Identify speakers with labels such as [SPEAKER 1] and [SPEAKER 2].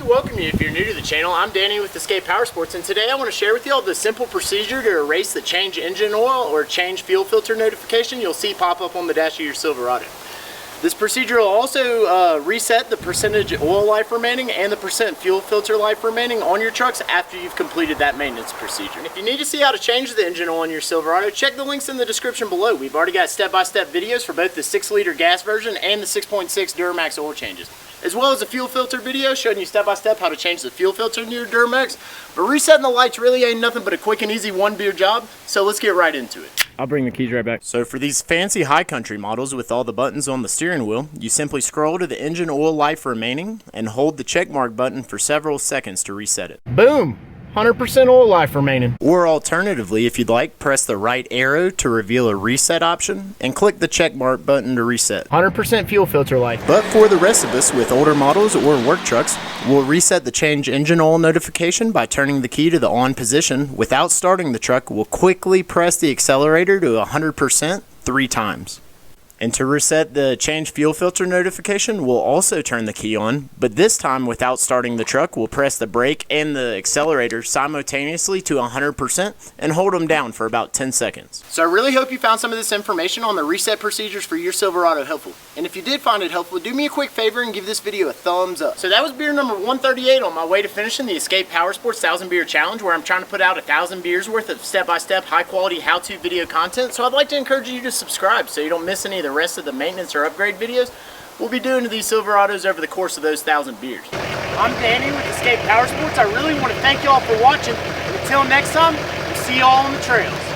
[SPEAKER 1] to welcome you if you're new to the channel. I'm Danny with Escape Powersports, and today I want to share with you all the simple procedure to erase the change engine oil or change fuel filter notification you'll see pop up on the dash of your Silverado. This procedure will also reset the percentage oil life remaining and the percent fuel filter life remaining on your trucks after you've completed that maintenance procedure. And if you need to see how to change the engine oil in your Silverado, check the links in the description below. We've already got step-by-step videos for both the 6-liter gas version and the 6.6 Duramax oil changes, as well as a fuel filter video showing you step-by-step how to change the fuel filter in your Duramax. But resetting the lights really ain't nothing but a quick and easy one-beer job, so let's get right into it.
[SPEAKER 2] I'll bring the keys right back.
[SPEAKER 1] So for these fancy high country models with all the buttons on the steering wheel, you simply scroll to the engine oil life remaining and hold the check mark button for several seconds to reset it.
[SPEAKER 2] Boom! 100% oil life remaining.
[SPEAKER 1] Or alternatively, if you'd like, press the right arrow to reveal a reset option and click the check mark button to reset.
[SPEAKER 2] 100% fuel filter life.
[SPEAKER 1] But for the rest of us with older models or work trucks, we'll reset the change engine oil notification by turning the key to the on position. Without starting the truck, we'll quickly press the accelerator to 100% 3 times. And to reset the change fuel filter notification, we'll also turn the key on, but this time without starting the truck, we'll press the brake and the accelerator simultaneously to 100% and hold them down for about 10 seconds. So I really hope you found some of this information on the reset procedures for your Silverado helpful. And if you did find it helpful, do me a quick favor and give this video a thumbs up. So that was beer number 138 on my way to finishing the Escape Powersports 1000 Beer Challenge, where I'm trying to put out 1,000 beers worth of step-by-step high-quality how-to video content. So I'd like to encourage you to subscribe so you don't miss any of the rest of the maintenance or upgrade videos we'll be doing to these Silverados over the course of those 1,000 beers. I'm Danny with Escape Powersports. I really want to thank you all for watching. Until next time, we'll see you all on the trails.